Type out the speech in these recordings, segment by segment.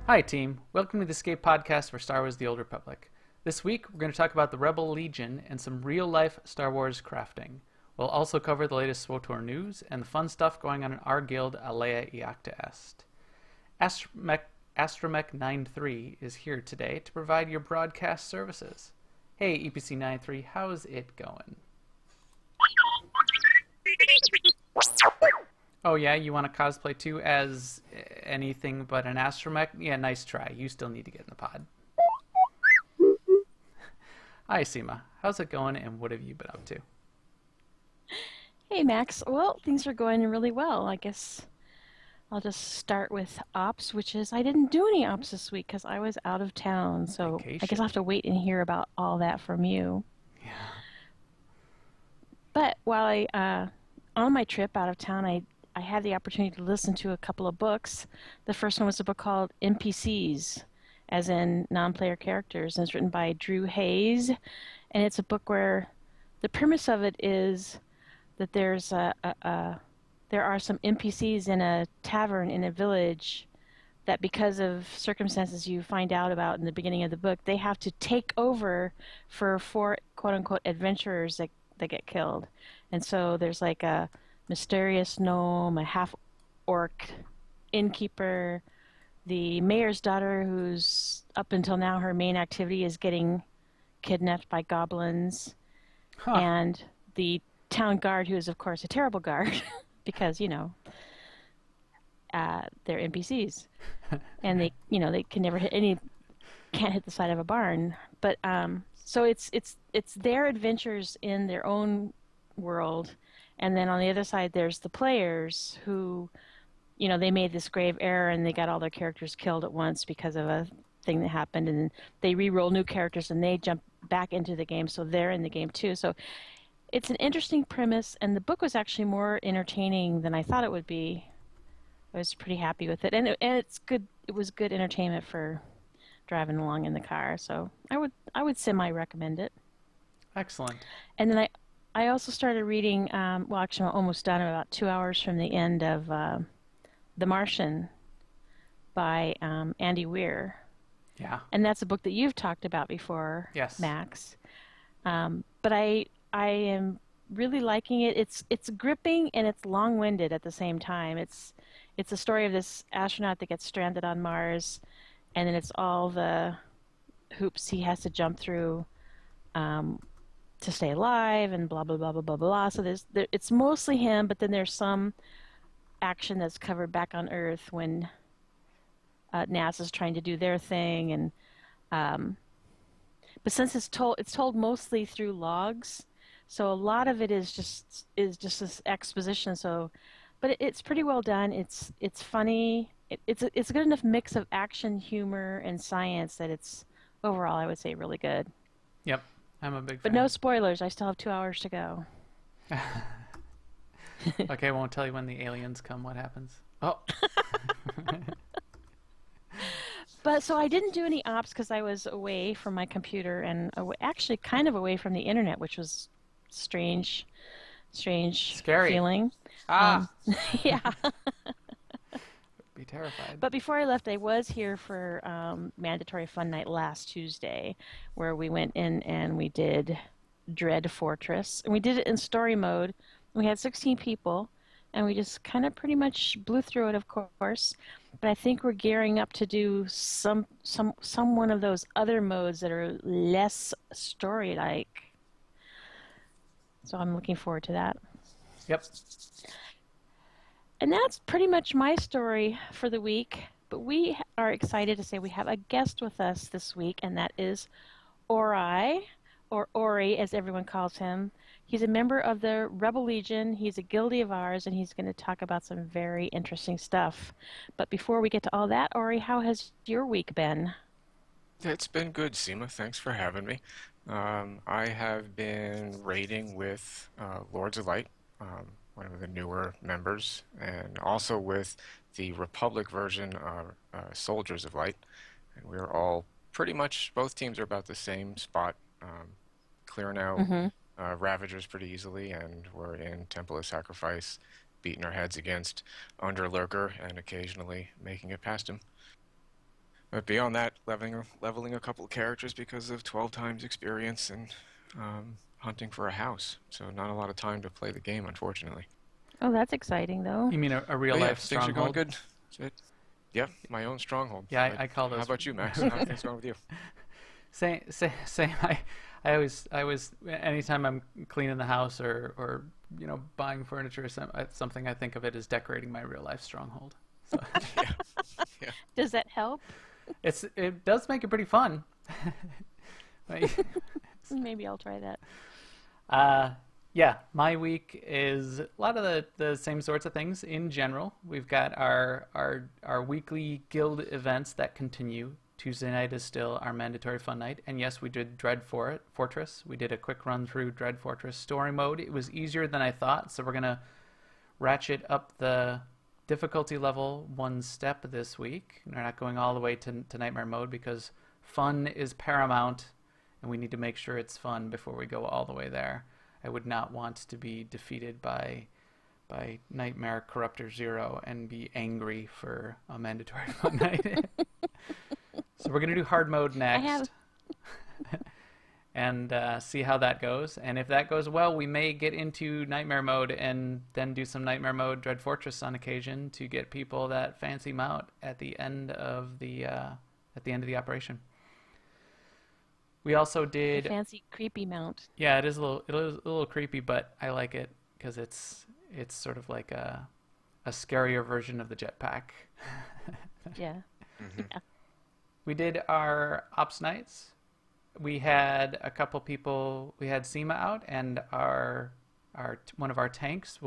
Hi, team. Welcome to the Escape Podcast for Star Wars The Old Republic. This week, we're going to talk about the Rebel Legion and some real-life Star Wars crafting. We'll also cover the latest SWTOR news and the fun stuff going on in our guild, Alea Iacta Est. Astromech 93 is here today to provide your broadcast services. Hey, EPC 93, how's it going? Oh yeah, you want to cosplay too as anything but an astromech? Yeah, nice try. You still need to get in the pod. Hi, Seema. How's it going and what have you been up to? Hey Max, well, things are going really well. I guess I'll just start with ops, which is I didn't do any ops this week because I was out of town. So I guess Vacation. I'll have to wait and hear about all that from you. Yeah. But while on my trip out of town, I had the opportunity to listen to a couple of books. The first one was a book called NPCs, as in non-player characters, and it's written by Drew Hayes. And it's a book where the premise of it is that there are some NPCs in a tavern in a village that because of circumstances you find out about in the beginning of the book, they have to take over for four quote unquote adventurers that get killed. And so there's like a mysterious gnome, a half orc innkeeper, the mayor's daughter who's up until now her main activity is getting kidnapped by goblins, Huh. and the town guard, who is of course a terrible guard because they're NPCs and they can never hit any can't hit the side of a barn. But so it's their adventures in their own world, and then on the other side there's the players who they made this grave error and they got all their characters killed at once because of a thing that happened, and they re-roll new characters and they jump back into the game, so they're in the game too. So it's an interesting premise, and the book was actually more entertaining than I thought it would be. I was pretty happy with it, and it's good. It was good entertainment for driving along in the car. So I would semi recommend it. Excellent. And then I also started reading. Well, actually, I'm almost done. I'm about 2 hours from the end of The Martian by Andy Weir, Yeah. and that's a book that you've talked about before, Yes. Max. But I am really liking it. It's gripping and it's long-winded at the same time. It's a story of this astronaut that gets stranded on Mars, and then it's all the hoops he has to jump through um, to stay alive and blah blah blah blah blah blah. So it's mostly him, but then there's some action that's covered back on Earth when NASA's trying to do their thing, and um, but since it's told mostly through logs, so a lot of it is just this exposition. So, but it's pretty well done. It's funny. It's a good enough mix of action, humor, and science that it's overall, I would say, really good. Yep. I'm a big But no fan. spoilers. I still have 2 hours to go. Okay, I won't tell you when the aliens come what happens. Oh. But so I didn't do any ops because I was away from my computer and actually kind of away from the internet, which was strange, strange Scary. feeling. Ah. Um, yeah. Be terrified. But before I left, I was here for Mandatory Fun Night last Tuesday, where we went in and we did Dread Fortress. And we did it in story mode. We had 16 people, and we just kind of pretty much blew through it, of course. But I think we're gearing up to do some one of those other modes that are less story-like. So I'm looking forward to that. Yep. And that's pretty much my story for the week. But we are excited to say we have a guest with us this week, and that is Ori, or Ori as everyone calls him. He's a member of the Rebel Legion. He's a guildie of ours, and he's going to talk about some very interesting stuff. But before we get to all that, Ori, how has your week been? It's been good, Seema. Thanks for having me. I have been raiding with Lords of Light, one of the newer members, and also with the Republic version of Soldiers of Light. And we're all pretty much, both teams are about the same spot, clearing out Mm-hmm. Ravagers pretty easily, and we're in Temple of Sacrifice, beating our heads against Underlurker and occasionally making it past him. But beyond that, leveling a couple of characters because of 12 times experience and hunting for a house. So not a lot of time to play the game, unfortunately. Oh, that's exciting, though. You mean a real But yeah, life things are going stronghold? good. Yeah, my own stronghold. Yeah, I call How those. about you, Max? How are things going with you? Same. I always, anytime I'm cleaning the house or buying furniture or something, I think of it as decorating my real life stronghold. So Yeah, yeah. Does that help? it does make it pretty fun. Maybe I'll try that. Yeah, my week is a lot of the same sorts of things in general. We've got our weekly guild events that continue. Tuesday night is still our mandatory fun night. And yes, we did Dread Fortress. We did a quick run through Dread Fortress story mode. It was easier than I thought, so we're going to ratchet up the difficulty level one step this week. We're not going all the way to nightmare mode because fun is paramount, and we need to make sure it's fun before we go all the way there. I would not want to be defeated by Nightmare Corruptor Zero and be angry for a mandatory fun night. So we're going to do hard mode next and see how that goes. And if that goes well, we may get into nightmare mode and then do some nightmare mode Dread Fortress on occasion to get people that fancy mount at the end of the operation. We also did A fancy creepy mount. Yeah, it is a little creepy, but I like it because it's sort of like a scarier version of the jetpack. Yeah. Mm-hmm. Yeah. We did our ops nights. We had a couple people. We had Seema out, and our one of our tanks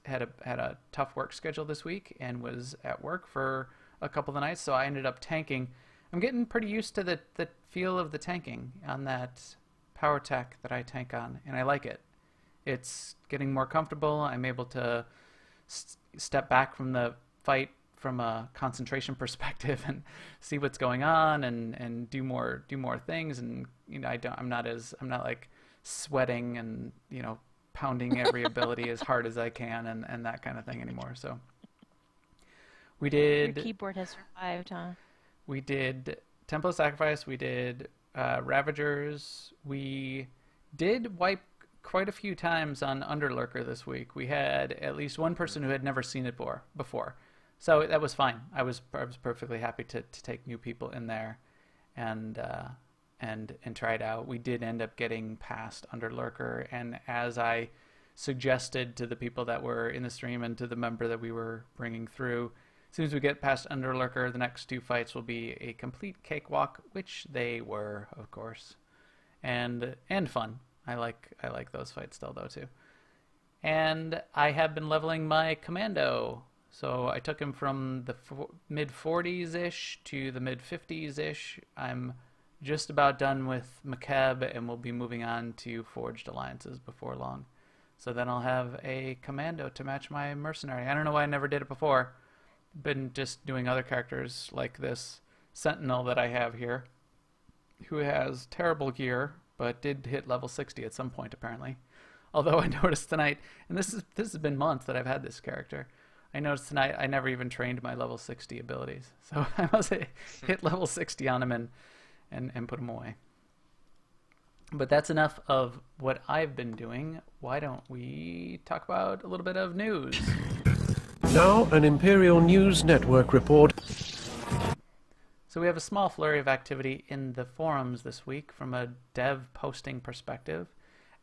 had a tough work schedule this week and was at work for a couple of the nights. So I ended up tanking. I'm getting pretty used to the feel of the tanking on that power tech that I tank on, and I like it. It's getting more comfortable. I'm able to step back from the fight from a concentration perspective and see what's going on and do more things. And I'm not like sweating and pounding every ability as hard as I can and that kind of thing anymore. So we did. Your keyboard has survived, huh? We did Temple of Sacrifice. We did Ravagers. We did wipe quite a few times on Underlurker this week. We had at least one person who had never seen it before. So that was fine. I was perfectly happy to take new people in there and try it out. We did end up getting past Underlurker, and as I suggested to the people that were in the stream and to the member that we were bringing through, as soon as we get past Underlurker, the next two fights will be a complete cakewalk, which they were, of course, and fun. I like those fights still though too. And I have been leveling my commando. So I took him from the mid 40s ish to the mid 50s ish. I'm just about done with Makeb, and we'll be moving on to Forged Alliances before long. So then I'll have a commando to match my mercenary. I don't know why I never did it before. Been just doing other characters like this Sentinel that I have here, who has terrible gear, but did hit level 60 at some point apparently. Although I noticed tonight, and this has been months that I've had this character, I noticed tonight I never even trained my level 60 abilities. So I must hit level 60 on him and put him away. But that's enough of what I've been doing. Why don't we talk about a little bit of news? Now, an Imperial News Network report. So we have a small flurry of activity in the forums this week from a dev posting perspective.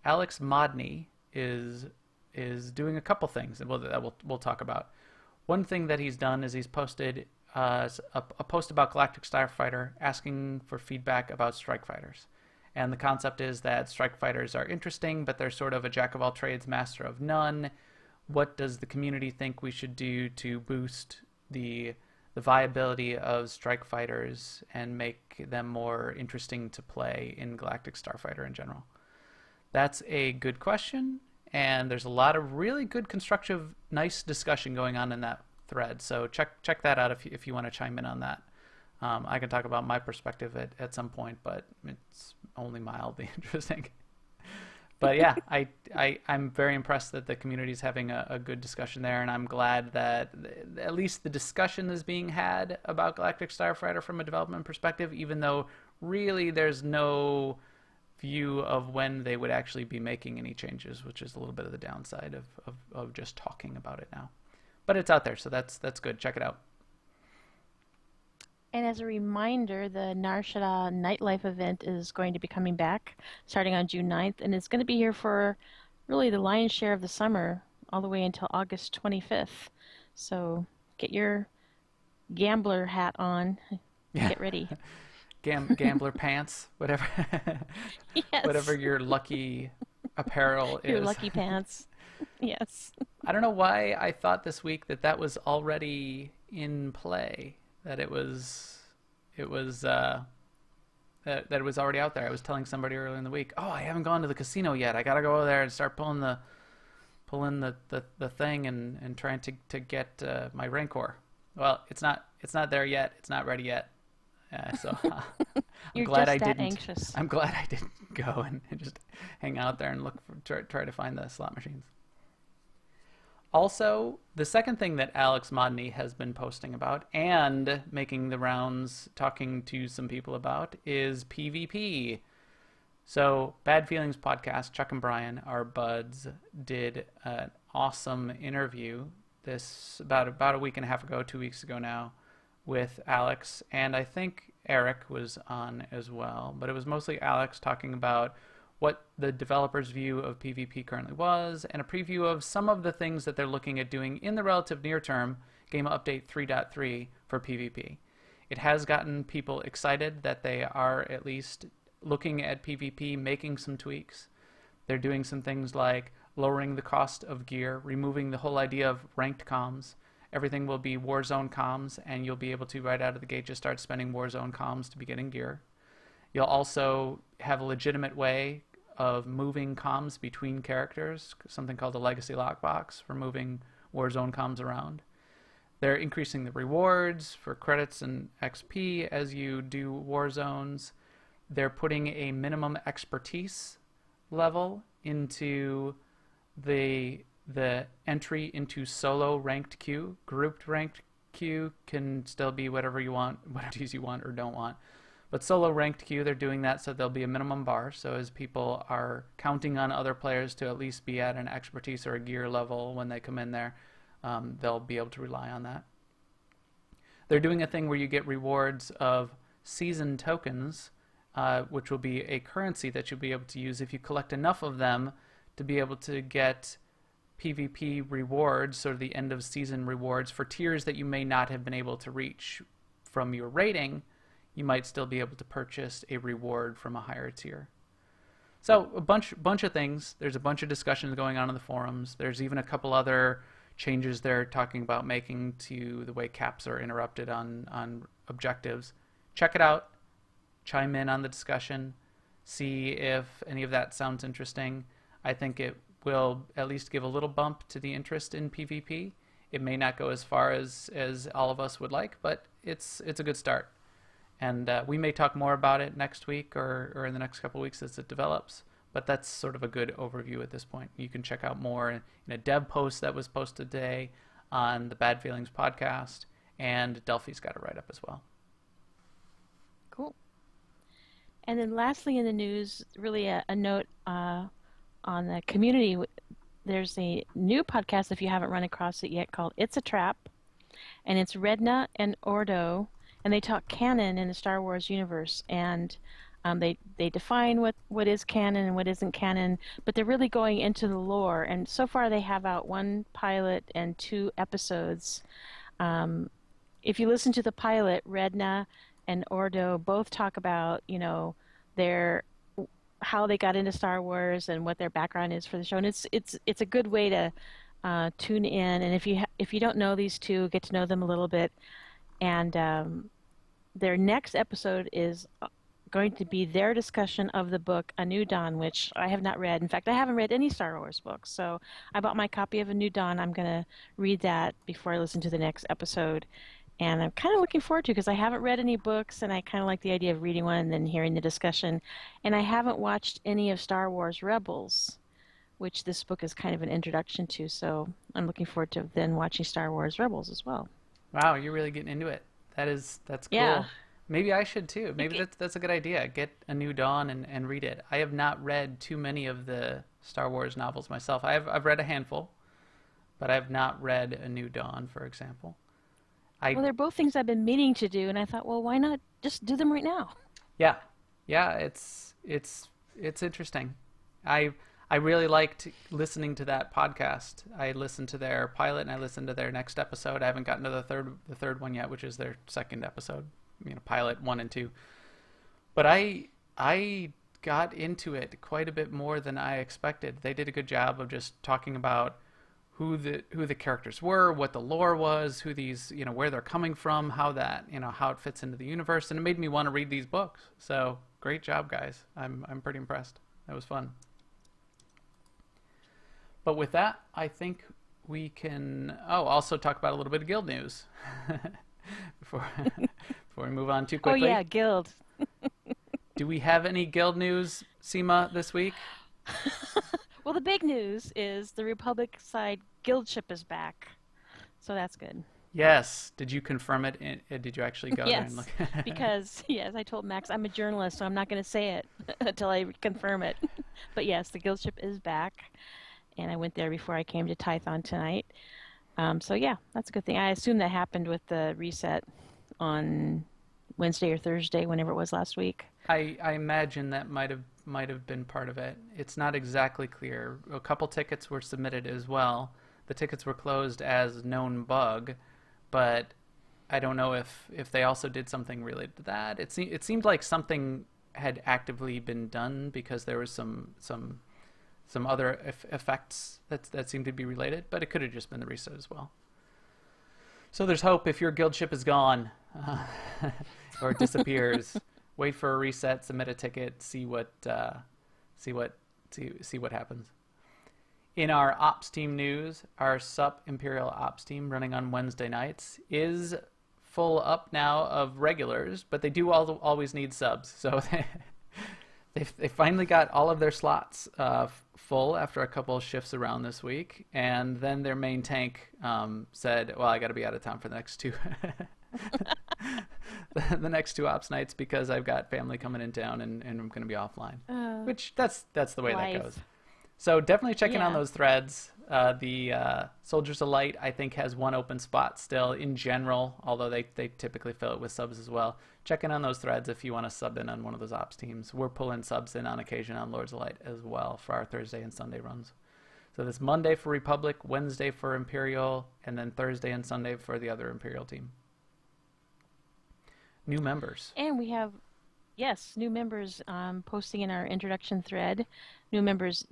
Alex Modney is doing a couple things that we'll talk about. One thing that he's done is he's posted a post about Galactic Starfighter asking for feedback about strike fighters. And the concept is that strike fighters are interesting, but they're sort of a jack of all trades, master of none. What does the community think we should do to boost the viability of strike fighters and make them more interesting to play in Galactic Starfighter in general? That's a good question, and there's a lot of really good, constructive, nice discussion going on in that thread. So check that out if you want to chime in on that. I can talk about my perspective at some point, but it's only mildly interesting. But yeah, I'm very impressed that the community is having a good discussion there, and I'm glad that at least the discussion is being had about Galactic Starfighter from a development perspective, even though really there's no view of when they would actually be making any changes, which is a little bit of the downside of just talking about it now. But it's out there, so that's good. Check it out. And as a reminder, the Narshada Nightlife event is going to be coming back starting on June 9th, and it's going to be here for really the lion's share of the summer, all the way until August 25th. So get your gambler hat on. Yeah. Get ready. Gambler pants, whatever. Yes. Whatever your lucky apparel is. Your lucky pants. Yes. I don't know why I thought this week that was already in play. That it was that it was already out there. I was telling somebody earlier in the week, "Oh, I haven't gone to the casino yet. I gotta go over there and start pulling the thing and trying to get my Rancor." Well, it's not there yet. It's not ready yet. So I'm glad I didn't. Anxious. I'm glad I didn't go and just hang out there and try to find the slot machines. Also, the second thing that Alex Modney has been posting about and making the rounds, talking to some people about, is PvP. So, Bad Feelings podcast, Chuck and Brian, our buds, did an awesome interview this about a week and a half ago, 2 weeks ago now, with Alex, and I think Eric was on as well. But it was mostly Alex talking about what the developers' view of PvP currently was, and a preview of some of the things that they're looking at doing in the relative near term, Game Update 3.3 for PvP. It has gotten people excited that they are at least looking at PvP, making some tweaks. They're doing some things like lowering the cost of gear, removing the whole idea of ranked comms. Everything will be Warzone comms, and you'll be able to, right out of the gate, just start spending Warzone comms to be getting gear. You'll also have a legitimate way of moving comms between characters, something called the Legacy Lockbox for moving Warzone comms around. They're increasing the rewards for credits and XP as you do Warzones. They're putting a minimum expertise level into the entry into solo ranked queue. Grouped ranked queue can still be whatever you want, whatever you want or don't want. But solo ranked queue, they're doing that so there'll be a minimum bar. So as people are counting on other players to at least be at an expertise or a gear level when they come in there, they'll be able to rely on that. They're doing a thing where you get rewards of season tokens, which will be a currency that you'll be able to use if you collect enough of them to be able to get PvP rewards, sort of the end of season rewards for tiers that you may not have been able to reach from your rating. You might still be able to purchase a reward from a higher tier. So a bunch of things. There's a bunch of discussions going on in the forums. There's even a couple other changes they're talking about making to the way caps are interrupted on objectives. Check it out. Chime in on the discussion. See if any of that sounds interesting. I think it will at least give a little bump to the interest in PvP. It may not go as far as all of us would like, but it's a good start. And we may talk more about it next week or in the next couple of weeks as it develops. But that's sort of a good overview at this point. You can check out more in a dev post that was posted today on the Bad Feelings podcast, and Delphi's got a write-up as well. Cool. And then lastly in the news, really a note on the community. There's a new podcast, if you haven't run across it yet, called It's a Trap. And it's Redna and Ordo, and they talk canon in the Star Wars universe. And they define what is canon and what isn't canon, but they're really going into the lore. And so far they have out 1 pilot and 2 episodes. If you listen to the pilot, Redna and Ordo both talk about, how they got into Star Wars and what their background is for the show. And it's a good way to tune in. And if you don't know these two, get to know them a little bit. And their next episode is going to be their discussion of the book A New Dawn, which I have not read. In fact, I haven't read any Star Wars books, so I bought my copy of A New Dawn. I'm going to read that before I listen to the next episode. And I'm kind of looking forward to because I haven't read any books, and I kind of like the idea of reading one and then hearing the discussion. And I haven't watched any of Star Wars Rebels, which this book is kind of an introduction to. So I'm looking forward to then watching Star Wars Rebels as well. Wow, you're really getting into it. That's Yeah. cool. Maybe I should too. Maybe that's a good idea. Get A New Dawn and read it. I have not read too many of the Star Wars novels myself. I've read a handful, but I've not read A New Dawn, for example. Well, they're both things I've been meaning to do, and I thought, well, why not just do them right now? Yeah, yeah, it's interesting. I I really liked listening to that podcast. I listened to their pilot and I listened to their next episode. I haven't gotten to the third one yet, which is their second episode. Pilot 1 and 2. But I got into it quite a bit more than I expected. They did a good job of just talking about who the characters were, what the lore was, who these, where they're coming from, how that, how it fits into the universe, and it made me want to read these books. So great job, guys. I'm pretty impressed. That was fun. But with that, I think we can also talk about a little bit of guild news before we move on too quickly. Oh yeah, guild. Do we have any guild news, Seema, this week? Well, the big news is the Republic side guildship is back, so that's good. Yes. Did you confirm it? Did you actually go there and Yes, look? because yes, I told Max I'm a journalist, so I'm not going to say it until I confirm it. But yes, the guildship is back, and I went there before I came to Tython tonight. So yeah, that's a good thing. I assume that happened with the reset on Wednesday or Thursday, whenever it was last week. I imagine that might have been part of it. It's not exactly clear. A couple tickets were submitted as well. The tickets were closed as known bug, but I don't know if they also did something related to that. It seemed like something had actively been done because there was some other effects that seemed to be related, but it could have just been the reset as well. So there's hope if your guild ship is gone or disappears. Wait for a reset, submit a ticket, see what happens. In our ops team news, our SUP Imperial ops team running on Wednesday nights is full up now of regulars, but they do always need subs. So they finally got all of their slots full after a couple of shifts around this week, and then their main tank said, "Well, I got to be out of town for the next two." The next two ops nights because I've got family coming in town and I'm going to be offline. Which that's the way life. that goes. So definitely check in on Yeah. those threads. The Soldiers of Light I think has one open spot still in general, although they typically fill it with subs as well. Check in on those threads if you want to sub in on one of those ops teams. We're pulling subs in on occasion on Lords of Light as well for our Thursday and Sunday runs. So this Monday for Republic, Wednesday for Imperial, and then Thursday and Sunday for the other Imperial team. New members. And we have, yes, new members posting in our introduction thread. New members